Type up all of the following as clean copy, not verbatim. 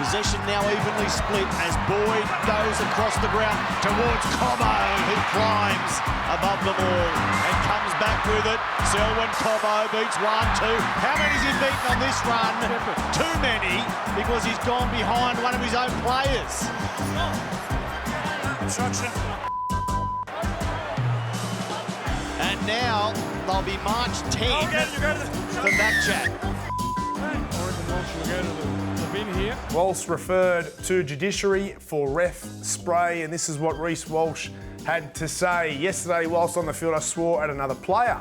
Possession now evenly split as Boyd goes across the ground towards Cobbo, who climbs above them all and comes back with it. Selwyn Cobbo beats 1-2. How many has he beaten on this run? Too many, because he's gone behind one of his own players. And now they'll be March 10 for that chat. Walsh referred to judiciary for ref spray, and this is what Reece Walsh had to say. Yesterday, whilst on the field, I swore at another player.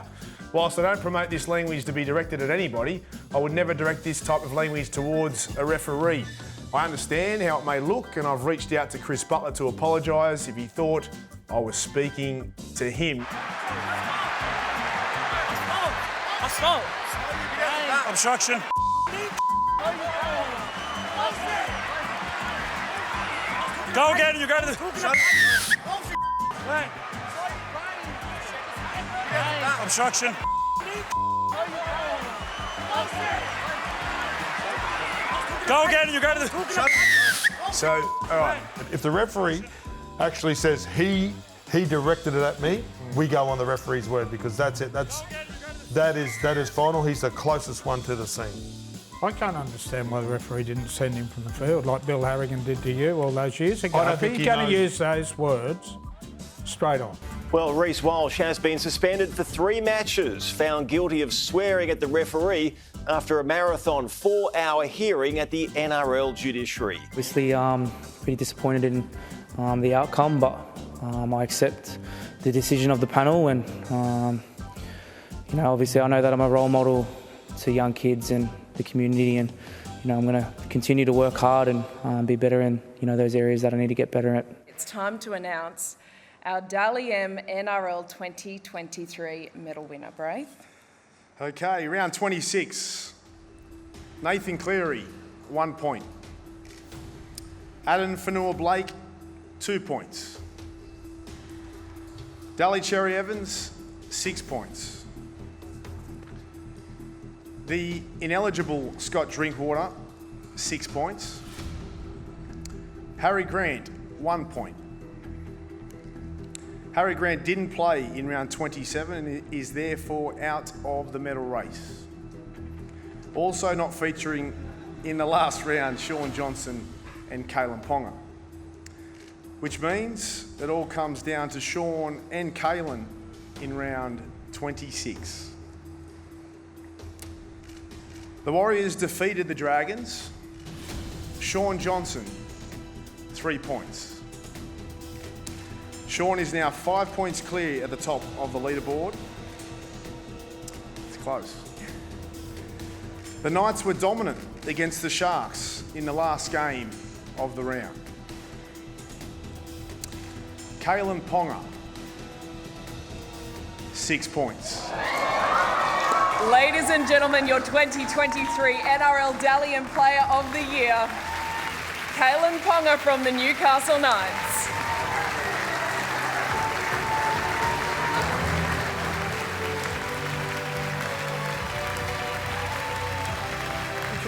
Whilst I don't promote this language to be directed at anybody, I would never direct this type of language towards a referee. I understand how it may look, and I've reached out to Chris Butler to apologise if he thought I was speaking to him. Obstruction. Go again, you go to the... Obstruction. Go again, you go to the... So, all right. If the referee actually says he directed it at me, we go on the referee's word, because that's it. That is final. He's the closest one to the scene. I can't understand why the referee didn't send him from the field like Bill Harrigan did to you all those years ago. I don't think he's going to use those words straight on. Well, Reece Walsh has been suspended for 3 matches, found guilty of swearing at the referee after a marathon 4-hour hearing at the NRL judiciary. Obviously, pretty disappointed in the outcome, but I accept the decision of the panel, and obviously I know that I'm a role model to young kids and the community, and I'm going to continue to work hard and be better in those areas that I need to get better at. It's time to announce our Dally M NRL 2023 medal winner, Braith. Okay, round 26. Nathan Cleary, 1 point. Adam Fanua-Blake, 2 points. Dally Cherry Evans, 6 points. The ineligible Scott Drinkwater, 6 points. Harry Grant, 1 point. Harry Grant didn't play in round 27 and is therefore out of the medal race. Also not featuring in the last round, Shaun Johnson and Kalyn Ponga, which means it all comes down to Shaun and Kalyn in round 26. The Warriors defeated the Dragons. Shaun Johnson, 3 points. Shaun is now 5 points clear at the top of the leaderboard. It's close. The Knights were dominant against the Sharks in the last game of the round. Kalyn Ponga, 6 points. Ladies and gentlemen, your 2023 NRL Dally M Player of the Year, Kalyn Ponga from the Newcastle Knights.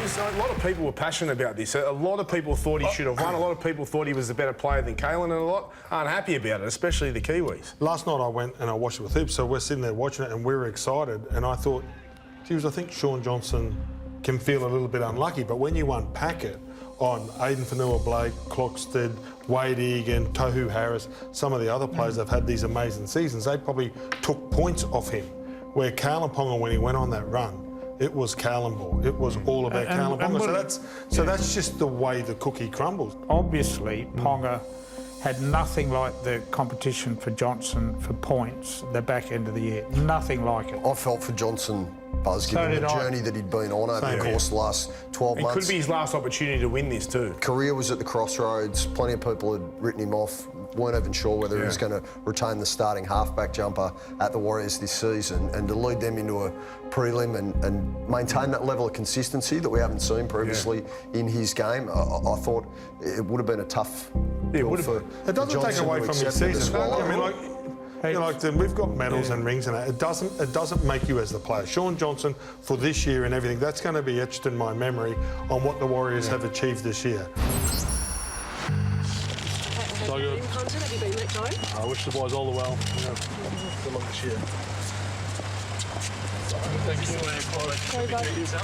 So a lot of people were passionate about this. A lot of people thought he should have won. A lot of people thought he was a better player than Kalyn, and a lot aren't happy about it, especially the Kiwis. Last night I went and I watched it with him, so we're sitting there watching it and we were excited, and I thought, geez, I think Shaun Johnson can feel a little bit unlucky, but when you unpack it on Aiden Fanua-Blake, Clockstead, Wade Egan, Tohu Harris, some of the other players that have had these amazing seasons, they probably took points off him. Where Kalyn Ponga, when he went on that run, it was Kalyn ball. It was all about Kalyn Ponga. So that's just the way the cookie crumbles. Obviously, Ponga had nothing like the competition for Johnson for points the back end of the year. Nothing like it. I felt for Johnson, Buzz, given the journey that he'd been on over the course of the last 12 months. It could be his last opportunity to win this too. Career was at the crossroads. Plenty of people had written him off, weren't even sure whether he was going to retain the starting halfback jumper at the Warriors this season, and to lead them into a prelim and maintain that level of consistency that we haven't seen previously in his game, I thought it would have been a tough bill for It doesn't take away from his season. I mean, like, You know, like we've got medals and rings and that. It doesn't make you as the player. Sean Johnson for this year and everything, that's going to be etched in my memory on what the Warriors have achieved this year. So good. Have you been let go? I wish the boys all the well. Good luck this year. Thank you.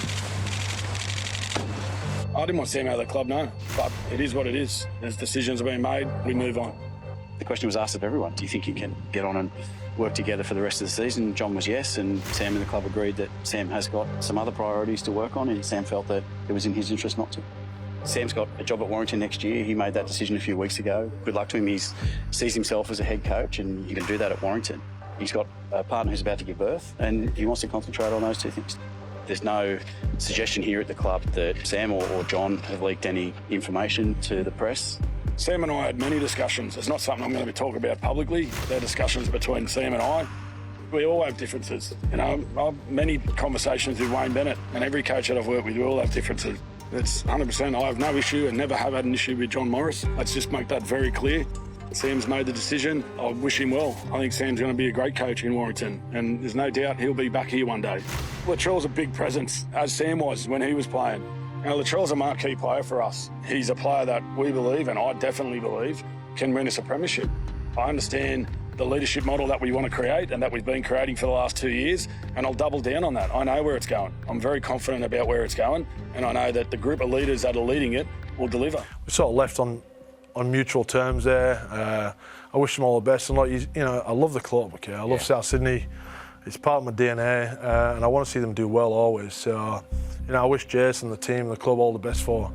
I didn't want Sam out of the club, no. But it is what it is. As decisions are being made, we move on. The question was asked of everyone. Do you think you can get on and work together for the rest of the season? John was yes, and Sam and the club agreed that Sam has got some other priorities to work on, and Sam felt that it was in his interest not to. Sam's got a job at Warrington next year. He made that decision a few weeks ago. Good luck to him. He sees himself as a head coach, and he can do that at Warrington. He's got a partner who's about to give birth, and he wants to concentrate on those two things. There's no suggestion here at the club that Sam or John have leaked any information to the press. Sam and I had many discussions. It's not something I'm going to be talking about publicly. They're discussions between Sam and I. We all have differences. You know, I've many conversations with Wayne Bennett, and every coach that I've worked with, we all have differences. It's 100%. I have no issue and never have had an issue with John Morris. Let's just make that very clear. Sam's made the decision. I wish him well. I think Sam's going to be a great coach in Warrington, and there's no doubt he'll be back here one day. Latrell's a big presence, as Sam was when he was playing. Now, Latrell's a marquee player for us. He's a player that we believe, and I definitely believe, can win us a premiership. I understand the leadership model that we want to create and that we've been creating for the last 2 years, and I'll double down on that. I know where it's going. I'm very confident about where it's going, and I know that the group of leaders that are leading it will deliver. We sort of left on mutual terms there. I wish them all the best, and like you know, I love the club. Okay, I love South Sydney. It's part of my DNA, and I want to see them do well always. So, you know, I wish Jason, the team, the club all the best for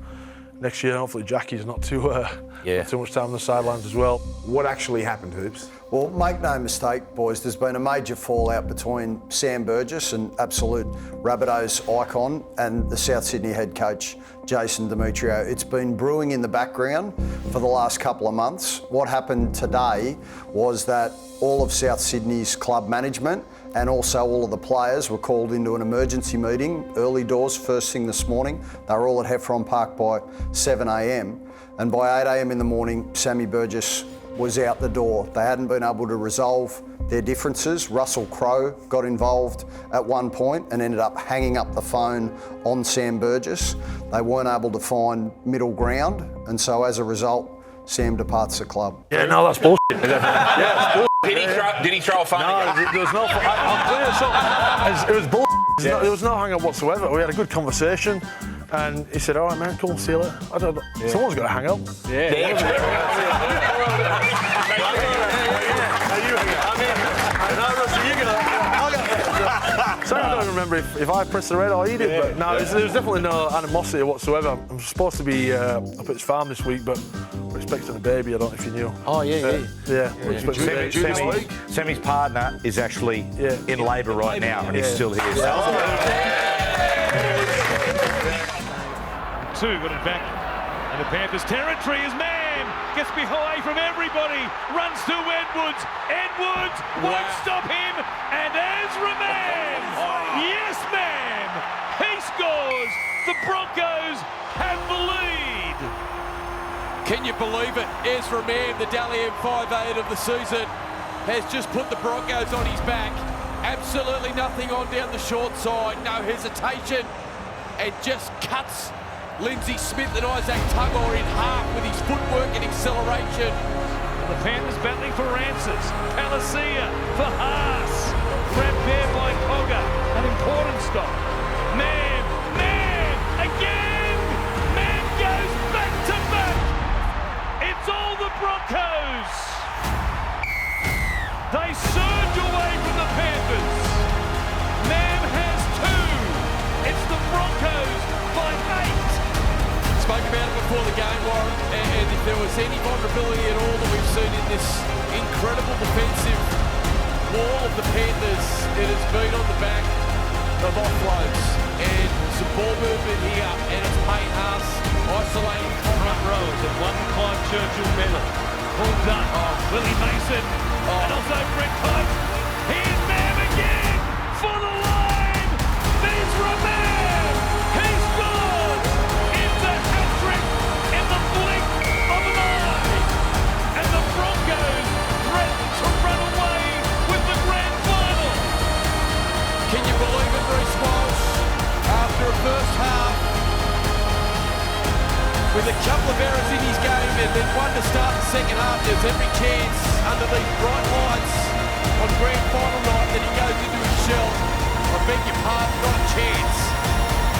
next year. Hopefully, Jackie's not too much time on the sidelines as well. What actually happened, Hoops? Well, make no mistake, boys, there's been a major fallout between Sam Burgess, an absolute Rabbitohs icon, and the South Sydney head coach, Jason Demetrio. It's been brewing in the background for the last couple of months. What happened today was that all of South Sydney's club management and also all of the players were called into an emergency meeting, early doors, first thing this morning. They were all at Heffron Park by 7 a.m. And by 8 a.m. in the morning, Sammy Burgess was out the door. They hadn't been able to resolve their differences. Russell Crowe got involved at one point and ended up hanging up the phone on Sam Burgess. They weren't able to find middle ground, and so as a result, Sam departs the club. Yeah, no, that's bullshit. Did he throw a phone? No, there was no. It was bullshit. There was no hang up whatsoever. We had a good conversation. And he said, all right, man, cool, see you later. I don't know. Someone's got to hang up. So I don't remember if I pressed the red or he did, but no, there was definitely no animosity whatsoever. I'm supposed to be up at his farm this week, but we're expecting a baby. I don't know if you knew. Oh, yeah. We're expecting a baby this week. Sammy's partner is actually in labour right now, and he's still here. Two got it back in the Panthers' territory as Mam gets away from everybody, runs to Edwards. Edwards won't stop him, and Ezra Mam, yes ma'am, he scores. The Broncos have the lead. Can you believe it? Ezra Mam, the Dally M58 of the season, has just put the Broncos on his back. Absolutely nothing on down the short side, no hesitation, and just cuts Lindsay Smith and Isaac Tugger in half with his footwork and acceleration. The Panthers battling for answers. Palacia for Haas. Grabbed there by Cogger. An important stop. Man again! Man goes back to back! It's all the Broncos! They surge away from the Panthers. Man has two. It's the Broncos by 8. Spoke about it before the game, Warren, and if there was any vulnerability at all that we've seen in this incredible defensive wall of the Panthers, it has been on the back of offloads and some ball movement here, and it's Payne Haas isolating front rows at one Clive Churchill medal. Pulled up, Willie Mason, and also Brett Coates. Here's Mam again for the line. There's Mam. He scores. It's a hat-trick in the blink of an eye. And the Broncos threaten to run away with a couple of errors in his game and then one to start the second half, there's every chance under these bright lights on grand final night that he goes into his shell. I beg your pardon, not a chance.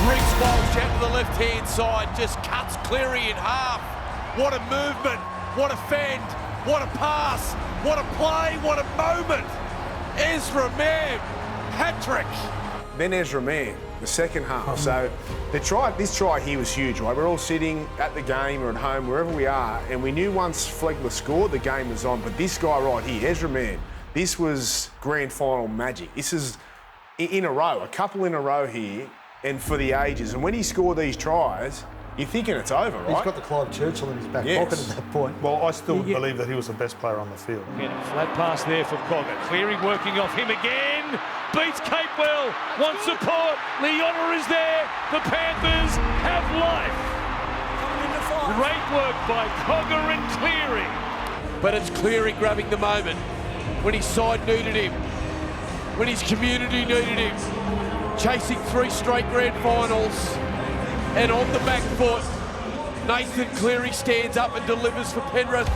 Reece Walsh out to the left-hand side, just cuts Cleary in half. What a movement, what a fend, what a pass, what a play, what a moment. Ezra, man, hat-trick. Then Ezra, man, the second half. So this try here was huge, right? We're all sitting at the game or at home, wherever we are, and we knew once Flegler scored, the game was on. But this guy right here, Ezra, man, this was grand final magic. This is in a row, a couple in a row here, and for the ages. And when he scored these tries, you're thinking it's over, right? He's got the Clive Churchill in his back pocket at that point. Well, I still believe that he was the best player on the field. Again, a flat pass there for Cogger. Cleary working off him again. Beats Capewell. Wants support. Leona is there. The Panthers have life. Great work by Cogger and Cleary. But it's Cleary grabbing the moment when his side needed him, when his community needed him, chasing 3 straight grand finals. And on the back foot, Nathan Cleary stands up and delivers for Penrith,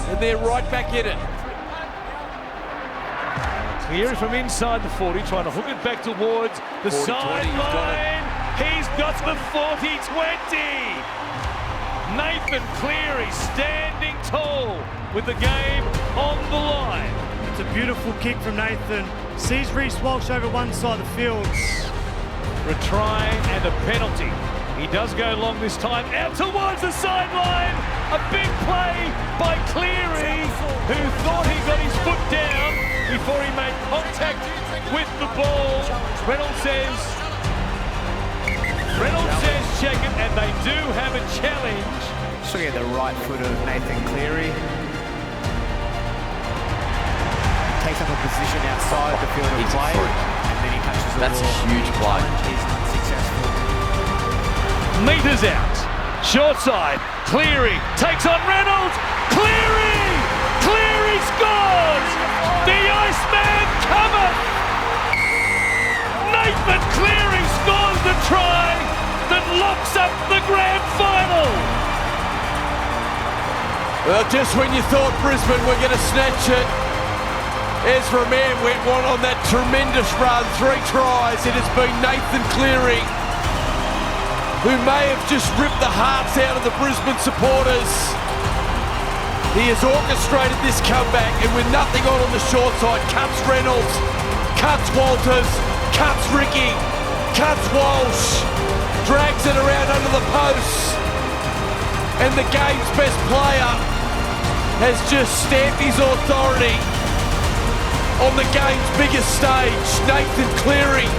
and they're right back in it. Cleary from inside the 40, trying to hook it back towards the sideline. He's got the 40-20. Nathan Cleary standing tall with the game on the line. It's a beautiful kick from Nathan. Sees Reece Walsh over one side of the field. For a try and a penalty. He does go long this time, out towards the sideline. A big play by Cleary, who thought he got his foot down before he made contact with the ball. Reynolds says check it, and they do have a challenge. Just looking at the right foot of Nathan Cleary. Takes up a position outside the field of play, and then he punches the ball. That's a huge play. He's not successful. Meters out, short side, Cleary takes on Reynolds, Cleary scores, the Iceman cometh, Nathan Cleary scores the try that locks up the grand final. Well, just when you thought Brisbane were going to snatch it, Ezra Mann went one on that tremendous run, 3 tries. It has been Nathan Cleary who may have just ripped the hearts out of the Brisbane supporters. He has orchestrated this comeback, and with nothing on the short side, cuts Reynolds, cuts Walters, cuts Ricky, cuts Walsh, drags it around under the posts, and the game's best player has just stamped his authority on the game's biggest stage, Nathan Cleary.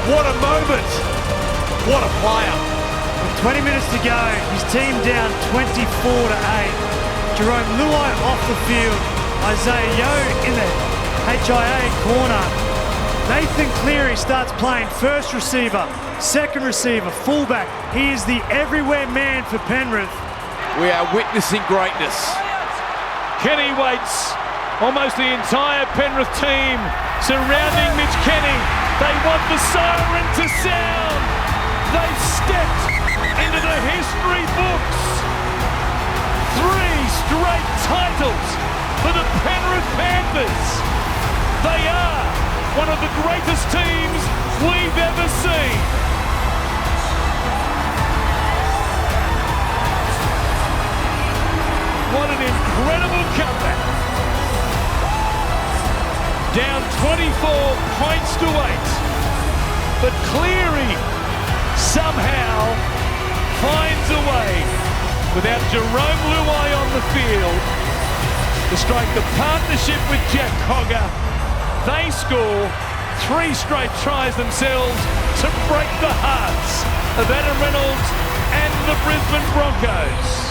What a moment. What a player. With 20 minutes to go, his team down 24-8. Jerome Luai off the field. Isaiah Yeo in the HIA corner. Nathan Cleary starts playing first receiver, second receiver, fullback. He is the everywhere man for Penrith. We are witnessing greatness. Kenny waits. Almost the entire Penrith team surrounding Mitch Kenny. They want the siren to sound. They've stepped into the history books. 3 straight titles for the Penrith Panthers. They are one of the greatest teams we've ever seen. What an incredible comeback. Down 24 points to 8. But Cleary somehow finds a way, without Jerome Luai on the field, to strike the partnership with Jack Cogger. They score 3 straight tries themselves to break the hearts of Adam Reynolds and the Brisbane Broncos.